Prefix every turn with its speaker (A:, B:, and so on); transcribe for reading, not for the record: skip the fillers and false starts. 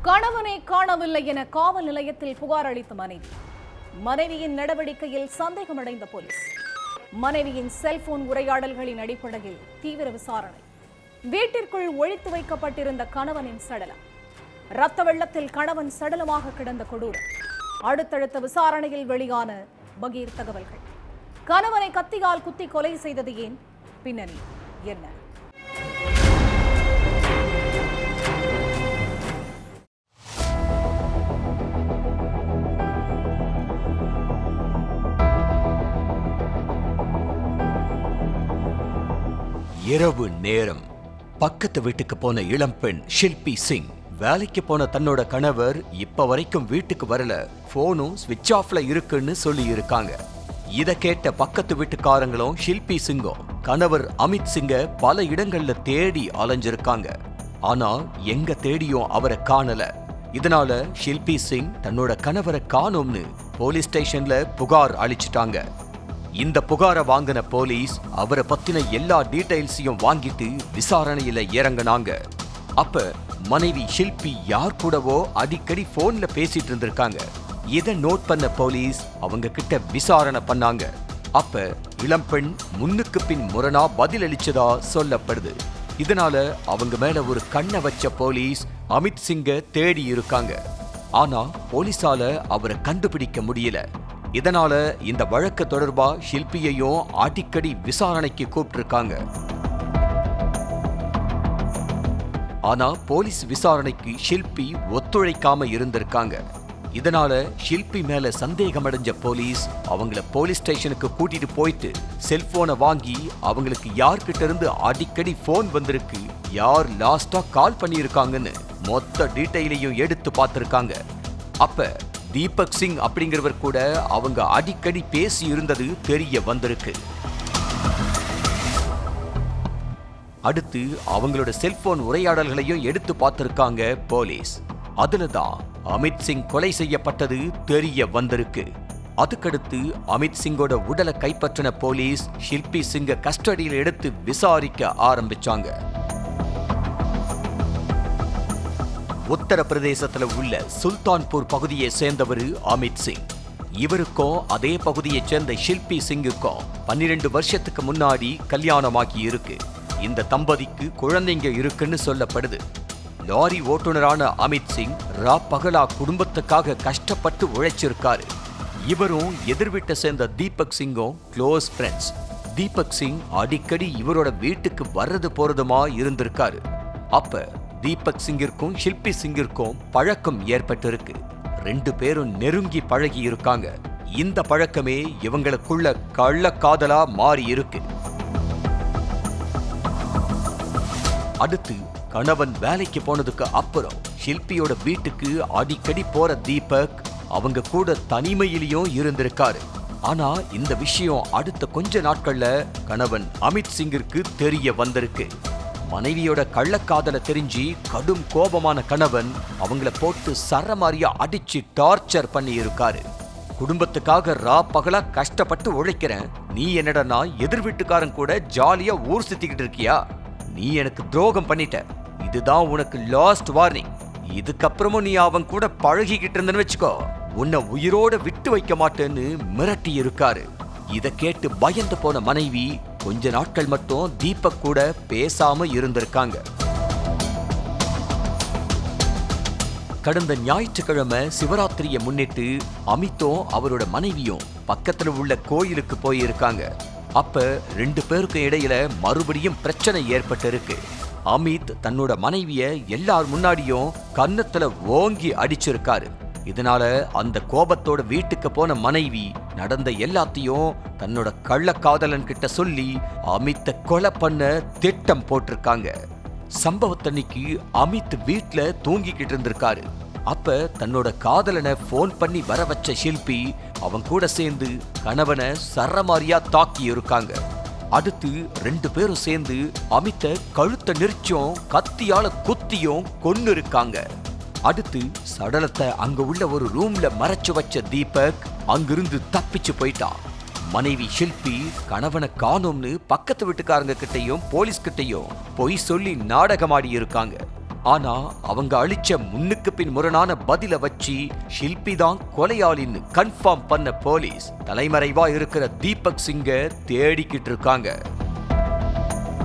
A: கணவனை காணவில்லை என காவல் நிலையத்தில் புகார் அளித்த மனைவியின் நடவடிக்கையில் சந்தேகமடைந்த போலீஸ். மனைவியின் செல்போன் உரையாடல்களின் அடிப்படையில் தீவிர விசாரணை. வீட்டிற்குள் ஒழித்து வைக்கப்பட்டிருந்த கணவனின் சடலம். இரத்த வெள்ளத்தில் கணவன் சடலமாக கிடந்த கொடூரம். அடுத்தடுத்த விசாரணையில் வெளியான பகீர் தகவல்கள். கணவனை கத்தியால் குத்தி கொலை செய்தது ஏன்? பின்னணி என்ன?
B: இரவு நேரம். பக்கத்து வீட்டுக்கு போன இளம்பெண் ஷில்பி சிங் வேலைக்கு போன தன்னோட கணவர் இப்ப வரைக்கும் வீட்டுக்கு வரல, போனும் ஸ்விட்ச் ஆஃப்ல இருக்குன்னு சொல்லி இருக்காங்க. இத கேட்ட பக்கத்து வீட்டுக்காரங்களும் ஷில்பி சிங்கும் கணவர் அமித் சிங்க பல இடங்கள்ல தேடி அலைஞ்சிருக்காங்க. ஆனா எங்க தேடியும் அவரை காணல. இதனால ஷில்பி சிங் தன்னோட கணவரை காணோம்னு போலீஸ் ஸ்டேஷன்ல புகார் அளிச்சிட்டாங்க. இந்த புகாரை வாங்கின போலீஸ் அவரை பத்தின எல்லா டீடைல்ஸையும் வாங்கிட்டு விசாரணையில இறங்கினாங்க. அப்ப மனைவி ஷில்பி யார் கூடவோ அடிக்கடி போன்ல பேசிட்டு இருந்திருக்காங்க. இதை நோட் பண்ண போலீஸ் அவங்க கிட்ட விசாரணை பண்ணாங்க. அப்ப இளம்பெண் முன்னுக்கு பின் முரணா பதில் அளிச்சதா சொல்லப்படுது. இதனால அவங்க மேல ஒரு கண்ணை வச்ச போலீஸ் அமித் சிங்க தேடி இருக்காங்க. ஆனா போலீஸால அவரை கண்டுபிடிக்க முடியல. இதனால இந்த வழக்கு தொடர்பா ஷில்பியையும் அடிக்கடி விசாரணைக்கு கூப்பிட்டிருக்காங்க. ஆனா போலீஸ் விசாரணைக்கு ஷில்பி ஒத்துழைக்காம இருந்திருக்காங்க. இதனால ஷில்பி மேல சந்தேகம் அடைஞ்ச போலீஸ் அவங்கள போலீஸ் ஸ்டேஷனுக்கு கூட்டிட்டு போயிட்டு செல்போனை வாங்கி அவங்களுக்கு யார்கிட்ட இருந்து அடிக்கடி போன் வந்திருக்கு, யார் லாஸ்டா கால் பண்ணியிருக்காங்கன்னு மொத்த டீடைலையும் எடுத்து பார்த்திருக்காங்க. அப்ப தீபக் சிங் அப்படிங்கிறவர் கூட அவங்க அடிக்கடி பேசி இருந்தது தெரிய வந்திருக்கு. அடுத்து அவங்களோட செல்போன் உரையாடல்களையும் எடுத்து பார்த்திருக்காங்க போலீஸ். அதுலதான் அமித் சிங் கொலை செய்யப்பட்டது தெரிய வந்திருக்கு. அதுக்கடுத்து அமித் சிங்கோட உடலை கைப்பற்றின போலீஸ் ஷில்பி சிங்க கஸ்டடியில் எடுத்து விசாரிக்க ஆரம்பிச்சாங்க. உத்தரப்பிரதேசத்துல உள்ள சுல்தான்பூர் பகுதியை சேர்ந்தவர் அமித் சிங். இவருக்கும் அதே பகுதியை சேர்ந்த ஷில்பி சிங்குக்கும் 12 வருஷத்துக்கு முன்னாடி கல்யாணமாகி இருக்கு. இந்த தம்பதிக்கு குழந்தைங்க இருக்குன்னு சொல்லப்படுது. லாரி ஓட்டுநரான அமித் சிங் பகலா குடும்பத்துக்காக கஷ்டப்பட்டு உழைச்சிருக்காரு. இவரும் எதிர்வீட்டை சேர்ந்த தீபக் சிங்கும் க்ளோஸ் ஃப்ரெண்ட்ஸ். தீபக் சிங் அடிக்கடி இவரோட வீட்டுக்கு வர்றது போறதுமா இருந்திருக்காரு. அப்ப தீபக் சிங்கிற்கும் ஷில்பி சிங்கிற்கும் பழக்கம் ஏற்பட்டிருக்கு. 2 பேரும் நெருங்கி பழகி இருக்காங்க. இந்த பழக்கமே இவங்களுக்குள்ள கள்ளக்காதலா மாறி இருக்கு. அடுத்து கணவன் வேலைக்கு போனதுக்கு அப்புறம் ஷில்பியோட வீட்டுக்கு அடிக்கடி போற தீபக் அவங்க கூட தனிமையிலையும் இருந்திருக்காரு. ஆனா இந்த விஷயம் அடுத்த கொஞ்ச நாட்கள்ல கணவன் அமித் சிங்கிற்கு தெரிய வந்திருக்கு. மனைவியோட கள்ளக்காதலை தெரிஞ்சு கடும் கோபமான கணவன் அவங்கள போட்டு சரமாரியா அடிச்சு டார்ச்சர் பண்ணி இருக்காரு. குடும்பத்துக்காக பகலா கஷ்டப்பட்டு உழைக்கிறேன், நீ என்னடா எதிர் வீட்டுக்காரன் கூட ஜாலியா ஊர் சுத்திக்கிட்டு இருக்கியா? நீ எனக்கு துரோகம் பண்ணிட்ட, இதுதான் உனக்கு லாஸ்ட் வார்னிங். இதுக்கப்புறமும் நீ அவன் கூட பழகிக்கிட்டு இருந்தன்னு வச்சுக்கோ, உன்னை உயிரோட விட்டு வைக்க மாட்டேன்னு மிரட்டி இருக்காரு. இதை கேட்டு பயந்து போன மனைவி கொஞ்ச நாட்கள் மட்டும் தீபக் கூட பேசாம இருந்திருக்காங்க. கடந்த ஞாயிற்றுக்கிழமை சிவராத்திரியை முன்னிட்டு அமித்தும் அவரோட மனைவியும் பக்கத்துல உள்ள கோயிலுக்கு போயிருக்காங்க. அப்ப 2 பேருக்கும் இடையில மறுபடியும் பிரச்சனை ஏற்பட்டிருக்கு. அமித் தன்னோட மனைவிய எல்லார் முன்னாடியும் கன்னத்துல ஓங்கி அடிச்சிருக்காரு. இதனால அந்த கோபத்தோட வீட்டுக்கு போன மனைவி நடந்த எல்லாத்தையும் தன்னோட கள்ளக்காதலன் கிட்ட சொல்லி அமித்தை கொலை பண்ண திட்டம் போட்டிருக்காங்க. சம்பவத்தன்னைக்கு அமித் வீட்டுல தூங்கிக்கிட்டு இருந்திருக்காரு. அப்ப தன்னோட காதலனை போன் பண்ணி வர வச்ச ஷில்பி அவன் கூட சேர்ந்து கணவனை சரமாரியா தாக்கி இருக்காங்க. அடுத்து 2 பேரும் சேர்ந்து அமித்தை கழுத்தை நெரிச்சும் கத்தியால குத்தியும் கொன்னு இருக்காங்க. அடுத்து சடலத்தை அங்க உள்ள ஒரு ரூம்ல மறைச்சு வச்ச தீபக் அங்கிருந்து தப்பிச்சு போயிட்டான். மனைவி ஷில்பி கணவனை காணோம்னு பக்கத்து வீட்டுக்காரங்க கிட்டையும் போலீஸ் கிட்டையும் பொய் சொல்லி நாடகமாடி இருக்காங்க. ஆனா அவங்க அளிச்ச முன்னுக்கு பின் முரணான பதில வச்சு ஷில்பி தான் கொலையாளின்னு கன்ஃபார்ம் பண்ண போலீஸ் தலைமறைவா இருக்கிற தீபக் சிங்க தேடிக்கிட்டு இருக்காங்க.